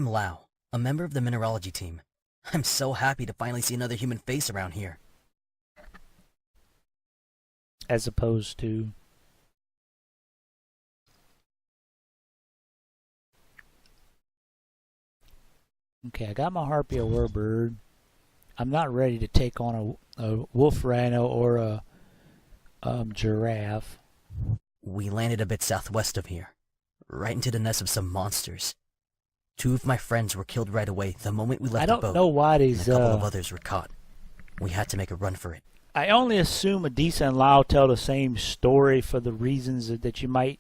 I'm Lau, a member of the mineralogy team. I'm so happy to finally see another human face around here. As opposed to... Okay, I got my harpy warbird. I'm not ready to take on a wolf rhino or a giraffe. We landed a bit southwest of here, right into the nest of some monsters. 2 of my friends were killed right away the moment we left the boat. I don't know why these... and a couple of others were caught. We had to make a run for it. I only assume Adisa and Lau tell the same story for the reasons that you might...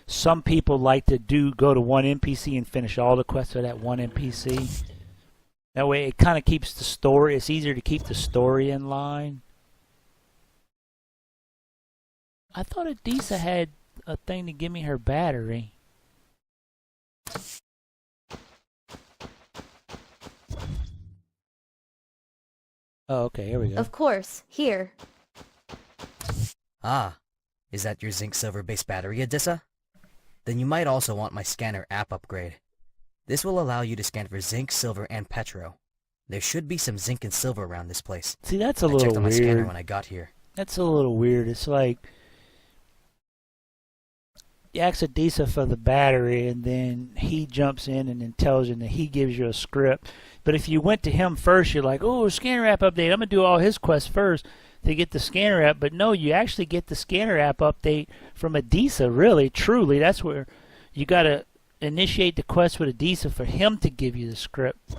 Some people like to go to one NPC and finish all the quests for that one NPC. That way it kind of keeps the story... It's easier to keep the story in line. I thought Adisa had a thing to give me her battery. Oh, okay, here we go. Of course, here. Ah, is that your zinc-silver-based battery, Adisa? Then you might also want my scanner app upgrade. This will allow you to scan for zinc, silver, and petro. There should be some zinc and silver around this place. See, that's a little I checked on my scanner weird. when I got here. That's a little weird. It's like... You ask Adisa for the battery, and then he jumps in and then tells you, and he gives you a script. But if you went to him first, you're like, oh, scanner app update. I'm going to do all his quests first to get the scanner app. But no, you actually get the scanner app update from Adisa, really, truly. That's where you got to initiate the quest with Adisa for him to give you the script.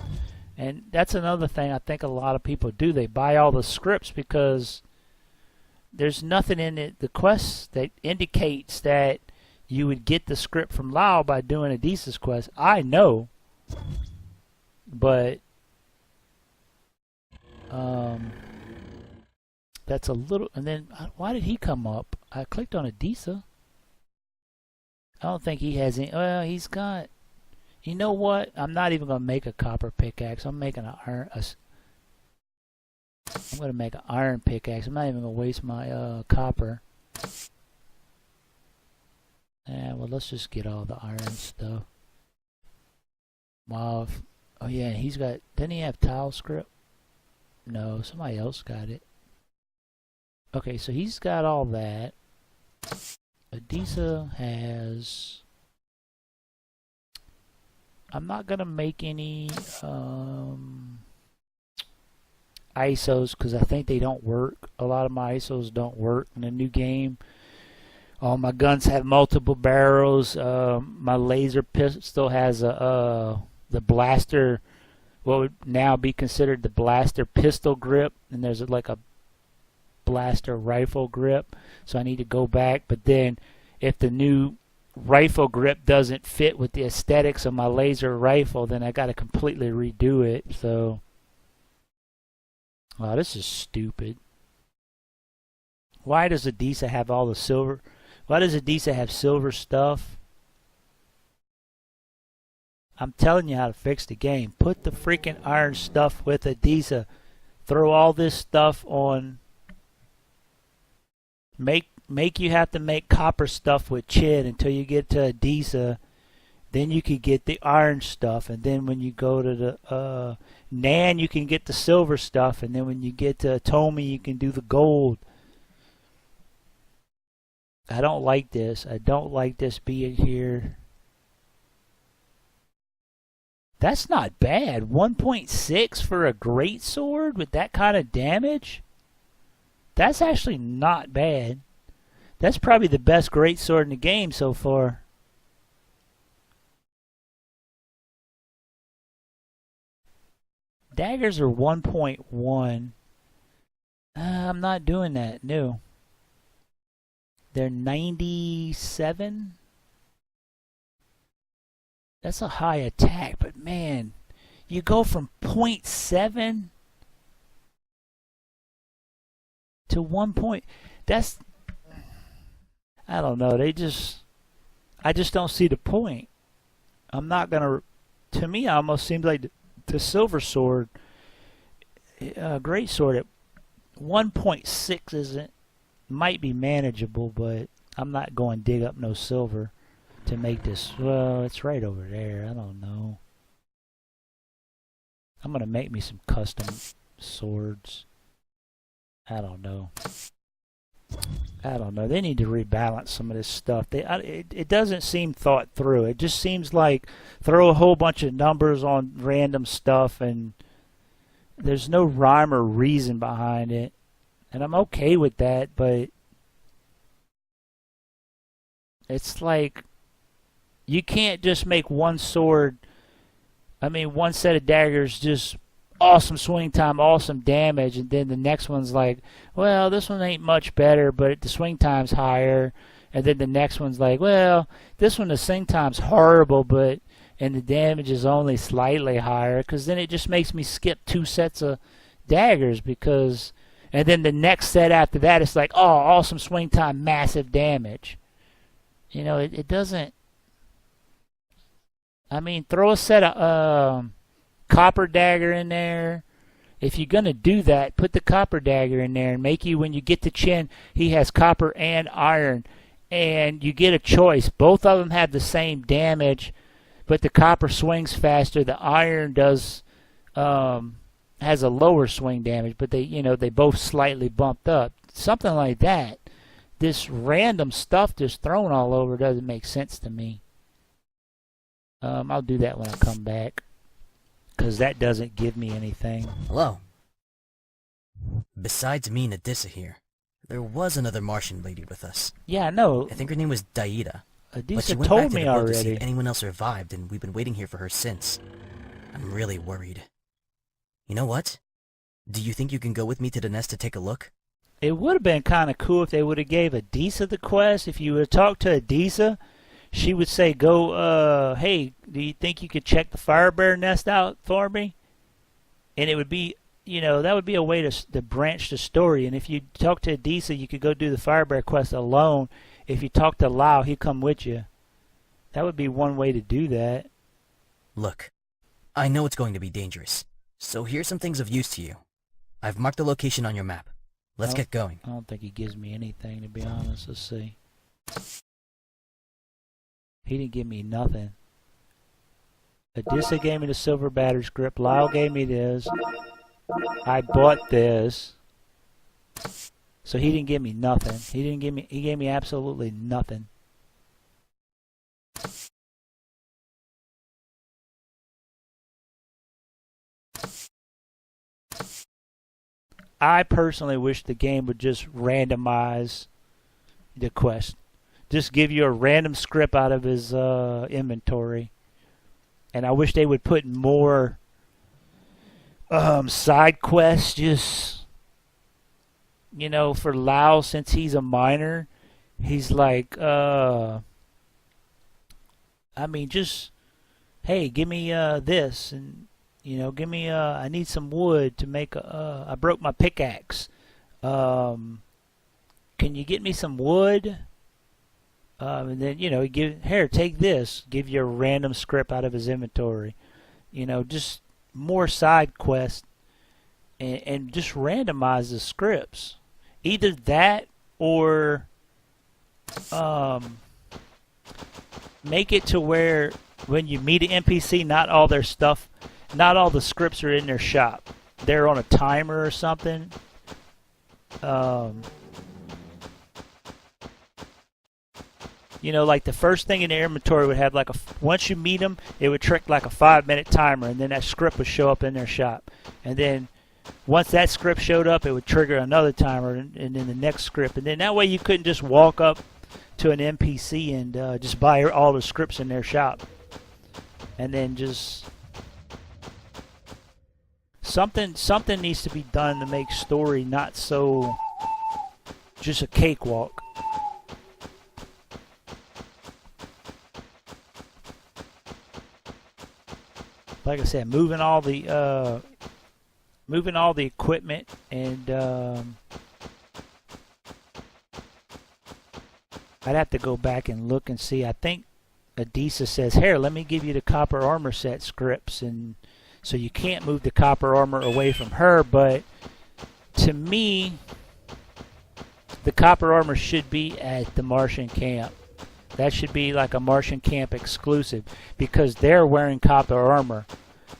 And that's another thing I think a lot of people do. They buy all the scripts because there's nothing in it, the quest that indicates that you would get the script from Lau by doing Adisa's quest. I know. But that's a little... And then, why did he come up? I clicked on Adisa. I don't think he has any... Well, he's got... You know what? I'm not even going to make a copper pickaxe. I'm making an iron... I'm going to make an iron pickaxe. I'm not even going to waste my copper. Well, let's just get all the iron stuff. Wow. Oh, yeah, he's got... Didn't he have tile script? No, somebody else got it. Okay, so he's got all that. Adisa has... I'm not going to make any ISOs because I think they don't work. A lot of my ISOs don't work in the new game. All my guns have multiple barrels. My laser pistol has the blaster, what would now be considered the blaster pistol grip, and there's like a blaster rifle grip. So I need to go back. But then, if the new rifle grip doesn't fit with the aesthetics of my laser rifle, then I got to completely redo it. So, wow, this is stupid. Why does Adisa have all the silver? Why does Adisa have silver stuff? I'm telling you how to fix the game. Put the freaking iron stuff with Adisa. Throw all this stuff on. Make you have to make copper stuff with Chid until you get to Adisa. Then you can get the iron stuff. And then when you go to the Nan, you can get the silver stuff. And then when you get to Atomi, you can do the gold. I don't like this. I don't like this being here. That's not bad. 1.6 for a great sword with that kind of damage? That's actually not bad. That's probably the best great sword in the game so far. Daggers are 1.1. I'm not doing that. No. They're 97. That's a high attack, but man, you go from 0.7 to 1 point. That's, I don't know. I just don't see the point. I'm not gonna. To me, it almost seems like the silver sword, great sword at 1.6 isn't. Might be manageable, but I'm not going to dig up no silver to make this. Well, it's right over there. I don't know. I'm gonna make me some custom swords. I don't know. They need to rebalance some of this stuff. It doesn't seem thought through. It just seems like throw a whole bunch of numbers on random stuff, and there's no rhyme or reason behind it. And I'm okay with that, but it's like you can't just make one sword. I mean, one set of daggers just awesome swing time, awesome damage, and then the next one's like, well, this one ain't much better, but the swing time's higher. And then the next one's like, well, this one the swing time's horrible, and the damage is only slightly higher, because then it just makes me skip 2 sets of daggers, and then the next set after that it's like, oh, awesome swing time, massive damage. You know, it doesn't. I mean, throw a set of copper dagger in there. If you're going to do that, put the copper dagger in there and make you, when you get to Chin, he has copper and iron. And you get a choice. Both of them have the same damage, but the copper swings faster. The iron has a lower swing damage, but they both slightly bumped up. Something like that. This random stuff just thrown all over doesn't make sense to me. I'll do that when I come back, because that doesn't give me anything. Hello. Besides me and Adissa here, there was another Martian lady with us. Yeah, I know. I think her name was Daida. But she Adisa went back told to me the boat to see already. if anyone else survived, and we've been waiting here for her since. I'm really worried. You know what? Do you think you can go with me to the nest to take a look? It would have been kind of cool if they would have gave Adisa the quest. If you would have talked to Adisa, she would say, go, hey, do you think you could check the fire bear nest out for me? And it would be, that would be a way to branch the story. And if you talk to Adisa, you could go do the fire bear quest alone. If you talk to Lau, he'd come with you. That would be one way to do that. Look, I know it's going to be dangerous, so here's some things of use to you. I've marked the location on your map. Let's get going. I don't think he gives me anything, to be honest. Let's see. He didn't give me nothing. Adisa gave me the silver battery script. Lyle gave me this. I bought this. So he didn't give me nothing. He gave me absolutely nothing. I personally wish the game would just randomize the quest. Just give you a random script out of his inventory. And I wish they would put more side quests. Just, for Lau, since he's a miner, he's like, just, hey, give me this, and give me I need some wood to make I broke my pickaxe. Can you get me some wood? And then here, take this. Give you a random script out of his inventory. Just more side quests, and just randomize the scripts. Either that or make it to where when you meet an NPC, not all their stuff. Not all the scripts are in their shop. They're on a timer or something. Like the first thing in the inventory would have like once you meet them, it would trick like a 5-minute timer, and then that script would show up in their shop. And then once that script showed up, it would trigger another timer, and then the next script. And then that way you couldn't just walk up to an NPC and just buy all the scripts in their shop. And then just... Something needs to be done to make story not so just a cakewalk. Like I said, moving all the equipment, and I'd have to go back and look and see. I think Adisa says, "Here, let me give you the copper armor set scripts," and so you can't move the copper armor away from her, but to me, the copper armor should be at the Martian camp. That should be like a Martian camp exclusive, because they're wearing copper armor.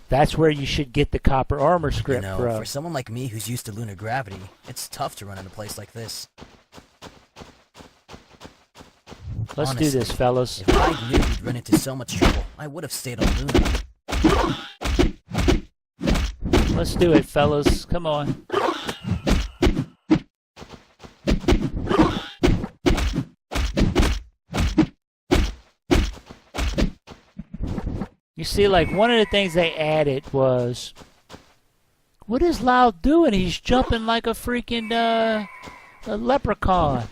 That's where you should get the copper armor You script know, from. for someone like me who's used to lunar gravity, it's tough to run in a place like this. Let's Honestly, do this, fellas. If I knew we'd run into so much trouble, I would have stayed on Luna. Let's do it, fellas. Come on. You see, like, one of the things they added was, what is Lau doing? He's jumping like a freaking, a leprechaun.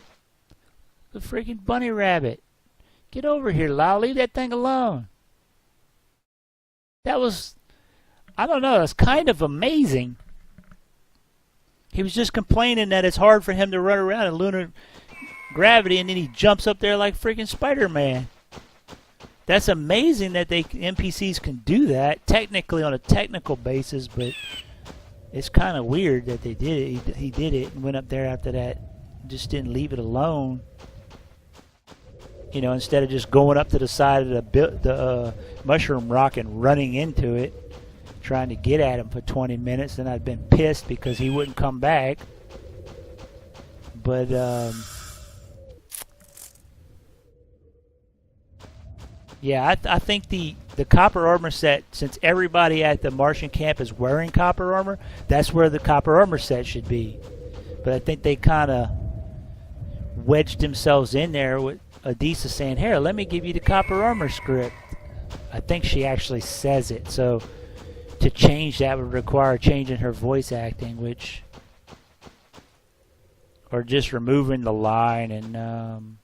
The freaking bunny rabbit. Get over here, Lau. Leave that thing alone. That was, I don't know, that's kind of amazing. He was just complaining that it's hard for him to run around in lunar gravity, and then he jumps up there like freaking Spider-Man. That's amazing that NPCs can do that, technically on a technical basis, but it's kind of weird that they did it. He did it and went up there after that, just didn't leave it alone. You know, instead of just going up to the side of the mushroom rock and running into it, trying to get at him for 20 minutes, then I'd been pissed because he wouldn't come back. But yeah, I think the copper armor set, since everybody at the Martian camp is wearing copper armor, that's where the copper armor set should be. But I think they kind of wedged themselves in there with Adisa saying, here, let me give you the copper armor script. I think she actually says it, so to change that would require changing her voice acting, which, or just removing the line and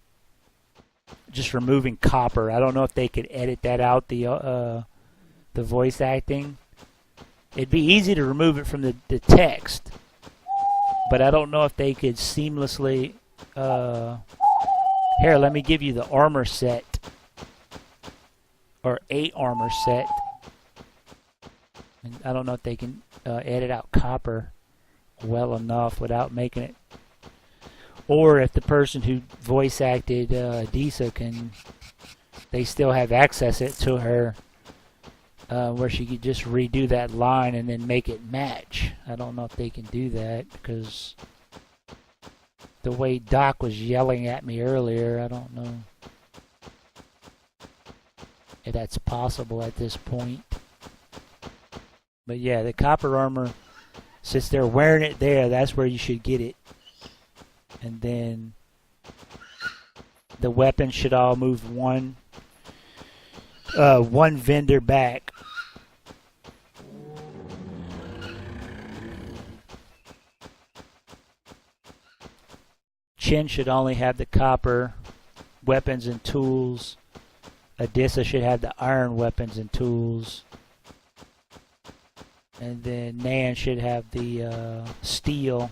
just removing copper. I don't know if they could edit that out, the voice acting. It'd be easy to remove it from the text, but I don't know if they could seamlessly here, let me give you the armor set, or a armor set. And I don't know if they can edit out copper well enough without making it, or if the person who voice acted Adisa can, they still have access it to her, where she could just redo that line and then make it match. I don't know if they can do that, because the way Doc was yelling at me earlier, I don't know if that's possible at this point. But yeah, the copper armor, since they're wearing it there, that's where you should get it. And then the weapons should all move one vendor back. Chin should only have the copper weapons and tools. Adisa should have the iron weapons and tools. And then Nan should have the steel.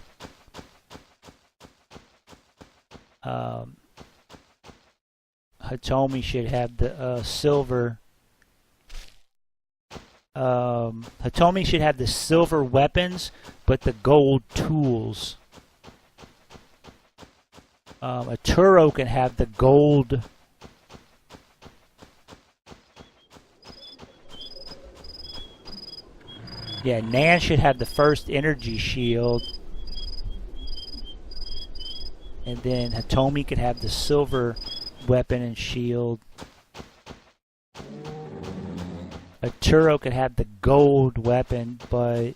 Hitomi should have the silver. Hitomi should have the silver weapons, but the gold tools. Aturo can have the gold. Yeah, Nan should have the first energy shield. And then Hitomi could have the silver weapon and shield. Aturo could have the gold weapon, but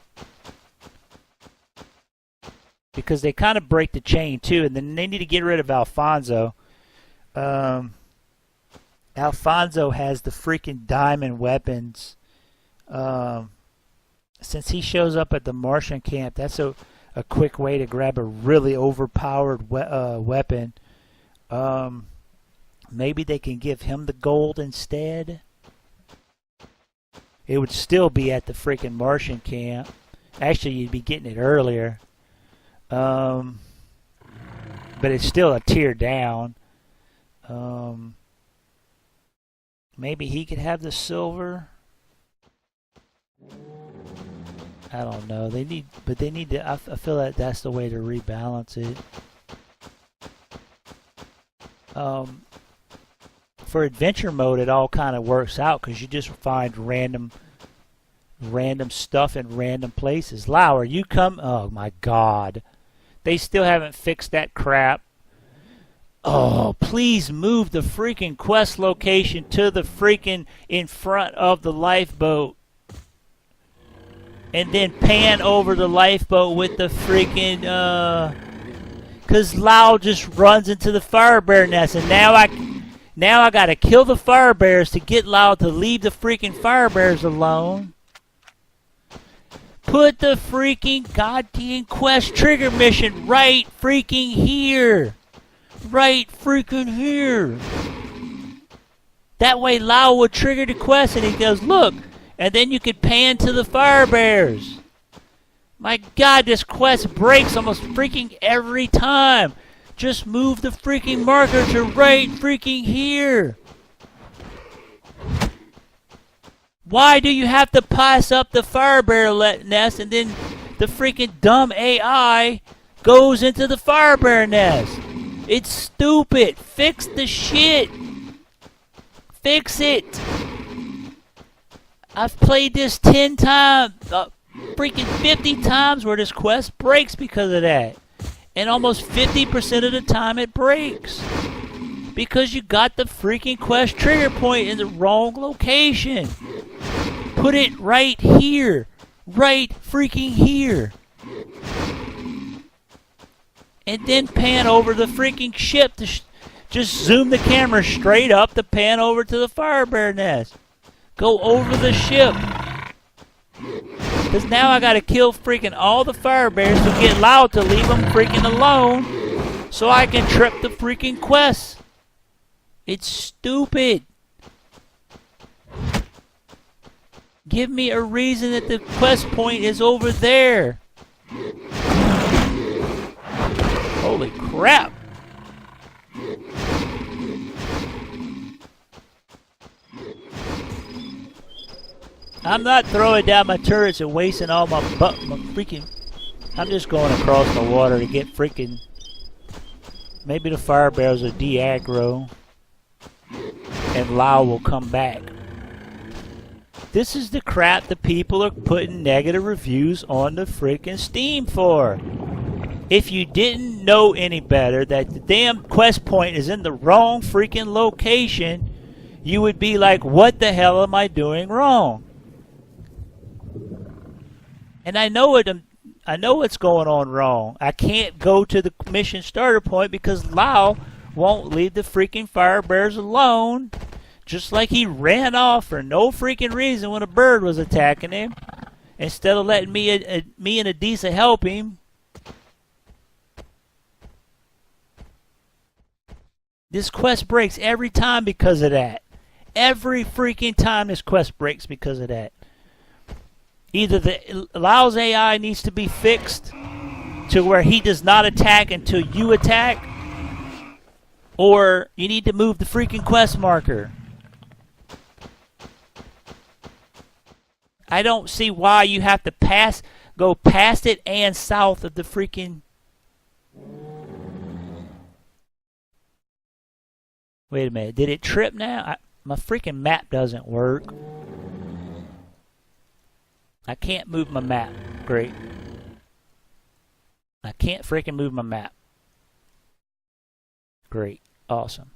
because they kind of break the chain too, and then they need to get rid of Alfonso. Alfonso has the freaking diamond weapons. Since he shows up at the Martian camp, that's a quick way to grab a really overpowered weapon. Maybe they can give him the gold instead. It would still be at the freaking Martian camp. Actually, you'd be getting it earlier. But it's still a tier down. Maybe he could have the silver. I don't know. They need to. I feel like that's the way to rebalance it. For adventure mode, it all kind of works out because you just find random random stuff in random places. Lau, are you come? Oh my God. They still haven't fixed that crap. Oh, please move the freaking quest location to the freaking in front of the lifeboat. And then pan over the lifeboat with the freaking, cause Lau just runs into the fire bear nest, and now I gotta kill the fire bears to get Lau to leave the freaking fire bears alone. Put the freaking goddamn quest trigger mission right freaking here. Right freaking here. That way Lau would trigger the quest and he goes, look, and then you could pan to the fire bears. My God, this quest breaks almost freaking every time. Just move the freaking marker to right freaking here. Why do you have to pass up the fire bear nest and then the freaking dumb AI goes into the fire bear nest? It's stupid. Fix the shit. Fix it. I've played this 10 times, freaking 50 times where this quest breaks because of that. And almost 50% of the time it breaks. Because you got the freaking quest trigger point in the wrong location. Put it right here. Right freaking here. And then pan over the freaking ship to just zoom the camera straight up to pan over to the fire bear nest. Go over the ship. Because now I gotta kill freaking all the fire bears to get Lau to leave them freaking alone so I can trip the freaking quest. It's stupid. Give me a reason that the quest point is over there. Holy crap. I'm not throwing down my turrets and wasting all my freaking... I'm just going across the water to get freaking... Maybe the fire bears will de-aggro. And Lau will come back. This is the crap the people are putting negative reviews on the freaking Steam for. If you didn't know any better that the damn quest point is in the wrong freaking location, you would be like, what the hell am I doing wrong? And I know what's going on wrong. I can't go to the mission starter point because Lau won't leave the freaking fire bears alone. Just like he ran off for no freaking reason when a bird was attacking him. Instead of letting me and Adisa help him. This quest breaks every time because of that. Every freaking time this quest breaks because of that. Either the Lau's AI needs to be fixed to where he does not attack until you attack, or you need to move the freaking quest marker. I don't see why you have to go past it and south of the freaking... Wait a minute, did it trip now? My freaking map doesn't work. I can't move my map. Great. I can't freaking move my map. Great. Awesome.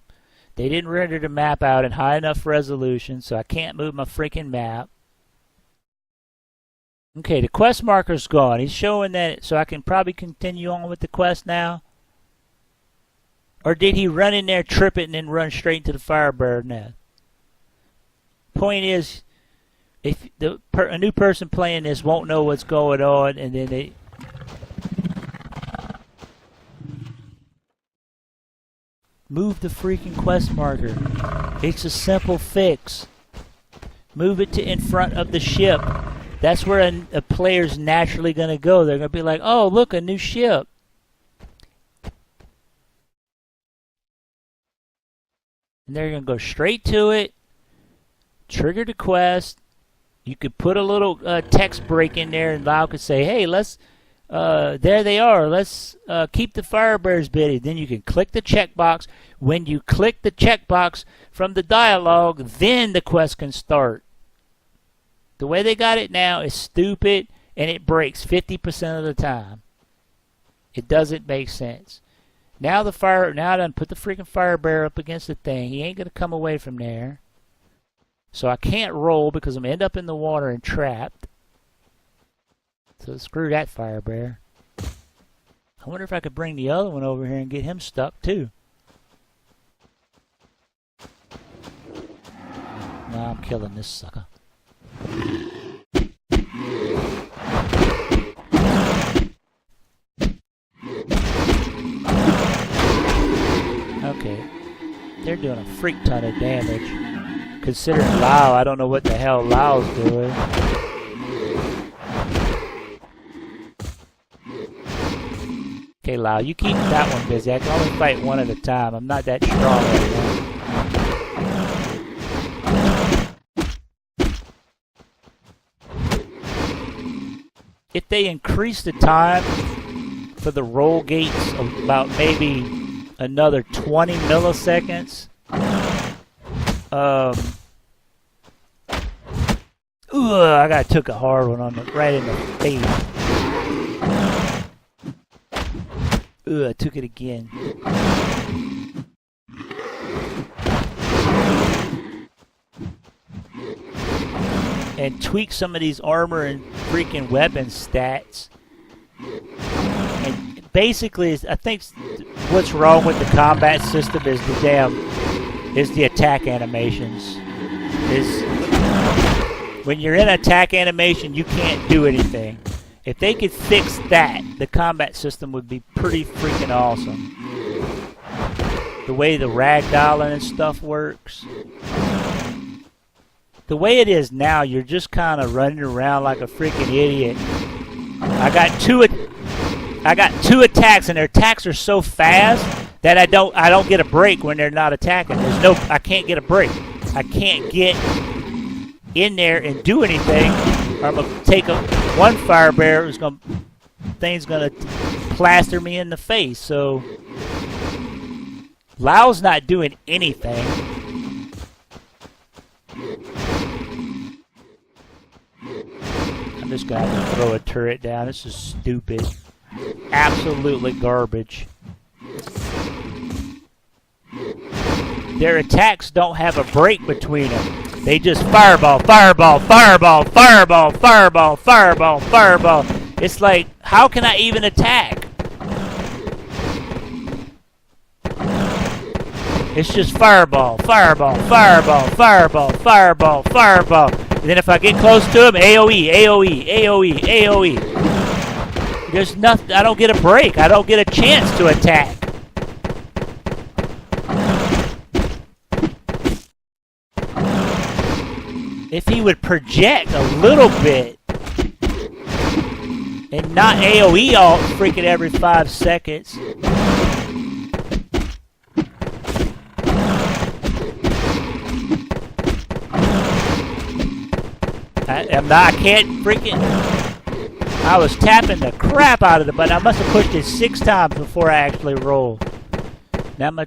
They didn't render the map out in high enough resolution, so I can't move my freaking map. Okay, the quest marker's gone. He's showing that, so I can probably continue on with the quest now. Or did he run in there, trip it, and then run straight into the fire bear nest? Point is, if a new person playing this won't know what's going on, and then they... Move the freaking quest marker. It's a simple fix. Move it to in front of the ship. That's where a player's naturally going to go. They're going to be like, oh, look, a new ship. And they're going to go straight to it, trigger the quest. You could put a little text break in there, and Lau could say, hey, let's, there they are. Let's keep the fire bears busy. Then you can click the checkbox. When you click the checkbox from the dialogue, then the quest can start. The way they got it now is stupid, and it breaks 50% of the time. It doesn't make sense. Now I done put the freaking fire bearer up against the thing. He ain't gonna come away from there. So I can't roll because I'm gonna end up in the water and trapped. So screw that fire bearer. I wonder if I could bring the other one over here and get him stuck too. No, I'm killing this sucker. Okay, they're doing a freak ton of damage. Considering Lao, I don't know what the hell Lao's doing. Okay, Lao, you keep that one busy. I can only fight one at a time. I'm not that strong right now. If they increase the time for the roll gates about maybe another 20 milliseconds, I took a hard one on right in the face. I took it again. And tweak some of these armor and freaking weapon stats. And basically, I think what's wrong with the combat system is the attack animations. When you're in attack animation, you can't do anything. If they could fix that, the combat system would be pretty freaking awesome. The way the ragdolling and stuff works. The way it is now, you're just kind of running around like a freaking idiot. I got two attacks, and their attacks are so fast that I don't get a break when they're not attacking. I can't get a break. I can't get in there and do anything, or I'm gonna take one fire bearer thing's gonna plaster me in the face. So Lao's not doing anything. I'm just gonna have to throw a turret down. This is stupid. Absolutely garbage. Their attacks don't have a break between them. They just fireball, fireball, fireball, fireball, fireball, fireball, fireball. It's like, how can I even attack? It's just fireball, fireball, fireball, fireball, fireball, fireball. And then if I get close to him, AoE, AoE, AoE, AoE. There's nothing, I don't get a break. I don't get a chance to attack. If he would project a little bit and not AoE all freaking every 5 seconds. I can't freaking... I was tapping the crap out of the button. I must have pushed it 6 times before I actually rolled. Now no,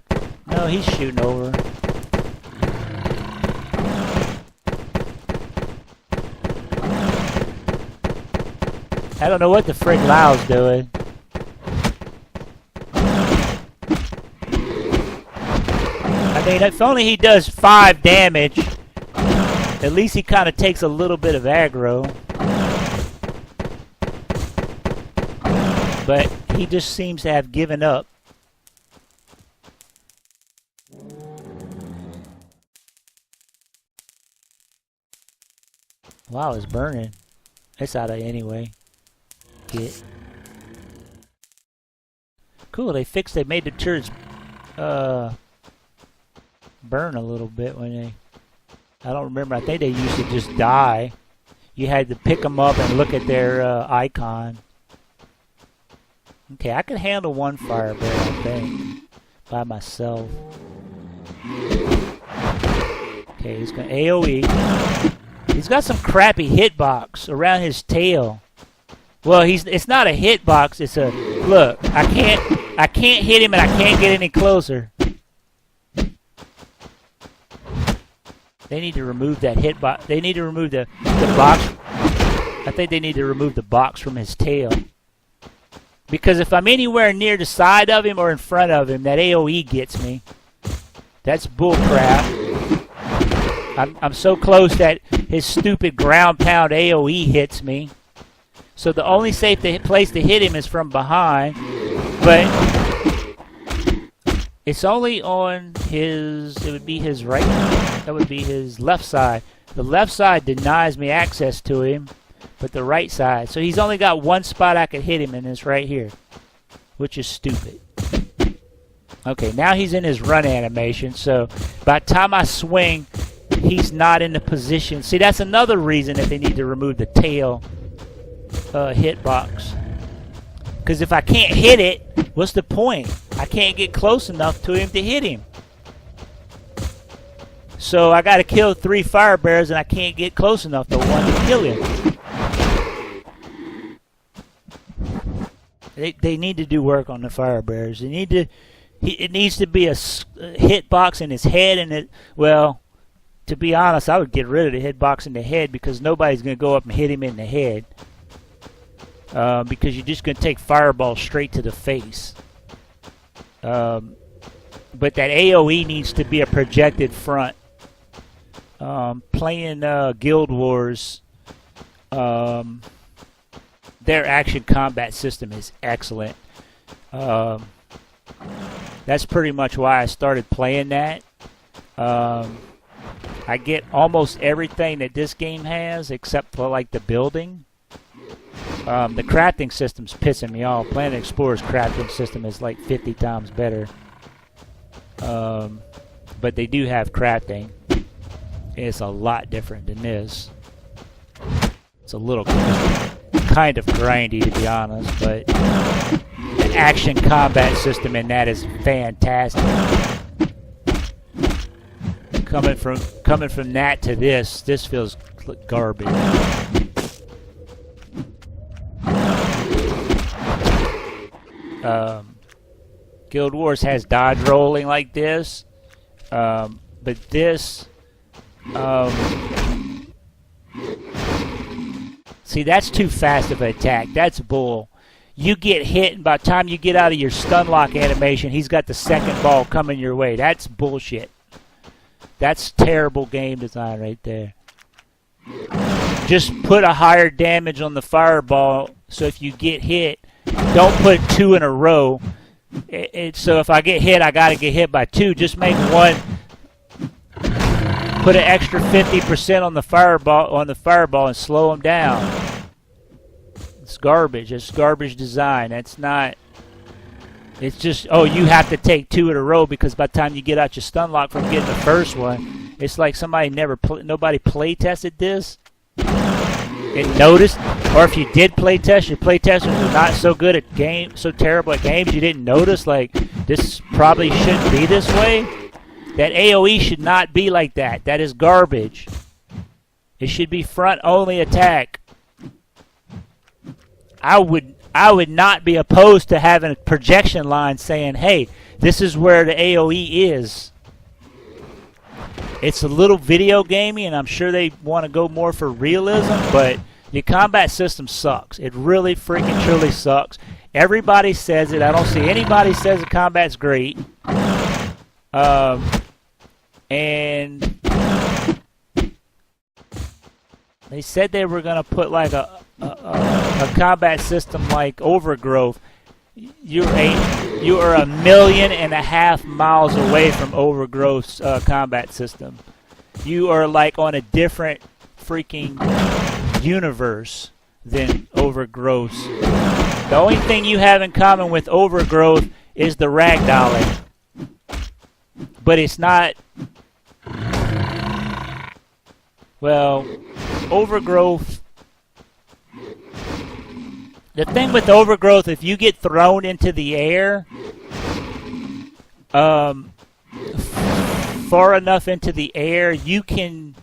he's shooting over. I don't know what the frick Lao's doing. I mean, if only he does 5 damage, at least he kind of takes a little bit of aggro. But he just seems to have given up. Wow, it's burning. It's out of anyway. Get. Cool, they made the turrets burn a little bit when they... I don't remember, I think they used to just die. You had to pick them up and look at their icon. Okay, I can handle one fire bear, I think, by myself. Okay, he's got AoE. He's got some crappy hitbox around his tail. Well, it's not a hitbox, it's a... Look, I can't hit him and I can't get any closer. They need to remove that hitbox. They need to remove the box. I think they need to remove the box from his tail. Because if I'm anywhere near the side of him or in front of him, that AoE gets me. That's bullcrap. I'm so close that his stupid ground pound AoE hits me. So the only safe place to hit him is from behind. But it's only on his, it would be his right, that would be his left side. The left side denies me access to him, but the right side. So he's only got one spot I could hit him, and it's right here, which is stupid. Okay, now he's in his run animation, so by the time I swing, he's not in the position. See, that's another reason that they need to remove the tail hitbox. Because if I can't hit it, what's the point? I can't get close enough to him to hit him. So I got to kill 3 fire bears, and I can't get close enough to one to kill him. They need to do work on the fire bears. They need to. It needs to be a hitbox in his head, and it. Well, to be honest, I would get rid of the hitbox in the head because nobody's going to go up and hit him in the head. Because you're just going to take fireballs straight to the face. But that AoE needs to be a projected front. Playing Guild Wars, their action combat system is excellent. That's pretty much why I started playing that. I get almost everything that this game has except for like the building. The crafting system's pissing me off. Planet Explorer's crafting system is like 50 times better. But they do have crafting. It's a lot different than this. It's a little kind of grindy, to be honest, but the action combat system in that is fantastic. Coming from that to this feels like garbage. Guild Wars has dodge rolling like this, but this. See, that's too fast of an attack. That's bull. You get hit, and by the time you get out of your stun lock animation, he's got the second ball coming your way. That's bullshit. That's terrible game design right there. Just put a higher damage on the fireball, so if you get hit, don't put 2 in a row. So if I get hit, I got to get hit by 2. Just make one. Put an extra 50% on the fireball and slow them down. It's garbage. It's garbage design. That's not. It's just, oh, you have to take 2 in a row because by the time you get out your stun lock from getting the first one, it's like nobody play tested this and noticed. Or if you did play test, your play testers are not so good at games, so terrible at games, you didn't notice. Like, this probably shouldn't be this way. That AoE should not be like that. That is garbage. It should be front-only attack. I would not be opposed to having a projection line saying, hey, this is where the AoE is. It's a little video gamey, and I'm sure they want to go more for realism, but the combat system sucks. It really freaking truly sucks. Everybody says it. I don't see anybody says the combat's great. And they said they were going to put like a combat system like Overgrowth. You are 1.5 million miles away from Overgrowth's combat system. You are like on a different freaking universe than Overgrowth's. The only thing you have in common with Overgrowth is the ragdolling. But it's not. Well, Overgrowth. The thing with Overgrowth, if you get thrown into the air, far enough into the air, you got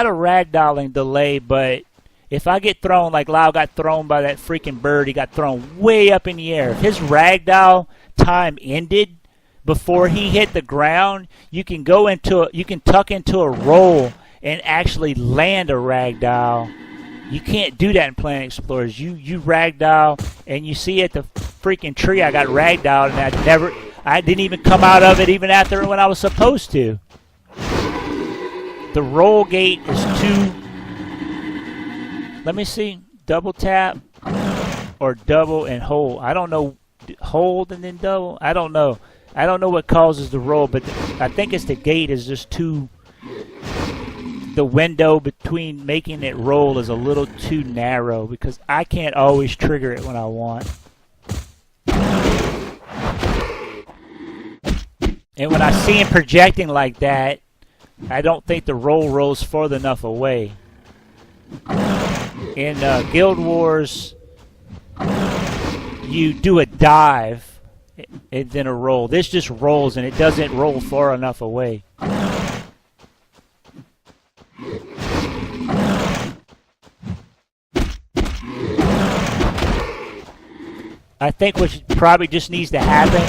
a ragdolling delay, but if I get thrown, like Lau got thrown by that freaking bird, he got thrown way up in the air. If his ragdoll time ended before he hit the ground, you can tuck into a roll and actually land a ragdoll. You can't do that in Planet Explorers. You ragdoll, and you see at the freaking tree I got ragdolled, and I didn't even come out of it even after when I was supposed to. The roll gate is too. Let me see. Double tap or double and hold. I don't know. Hold and then double. I don't know. I don't know what causes the roll, but I think it's the gate is just too. The window between making it roll is a little too narrow because I can't always trigger it when I want. And when I see him projecting like that, I don't think the roll rolls far enough away. In Guild Wars, you do a dive and then a roll. This just rolls and it doesn't roll far enough away. I think what probably just needs to happen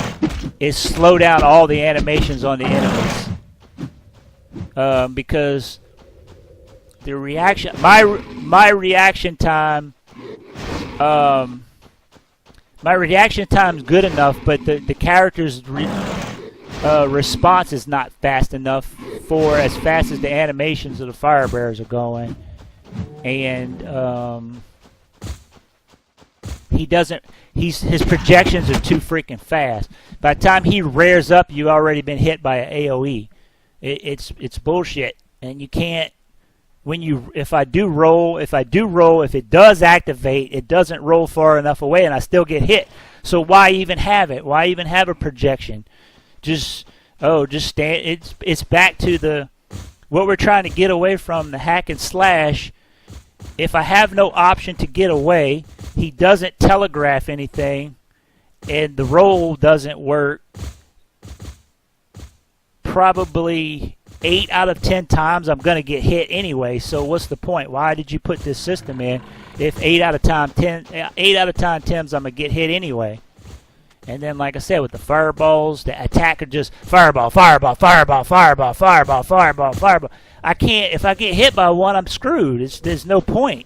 is slow down all the animations on the enemies, because the reaction, my reaction time, my reaction time's good enough, but the character's response is not fast enough for as fast as the animations of the fire bearers are going, and he doesn't. His projections are too freaking fast. By the time he rears up, you've already been hit by an AOE. It's bullshit, and you can't. If I do roll, if it does activate, it doesn't roll far enough away, and I still get hit. So why even have it? Why even have a projection? Just stand. It's back to what we're trying to get away from, the hack and slash. If I have no option to get away, he doesn't telegraph anything, and the roll doesn't work. Probably 8 out of 10 times I'm going to get hit anyway, so what's the point? Why did you put this system in if 8 out of 10 times I'm going to get hit anyway? And then, like I said, with the fireballs, the attacker just fireball, fireball, fireball, fireball, fireball, fireball, fireball. I can't. If I get hit by one, I'm screwed. There's no point.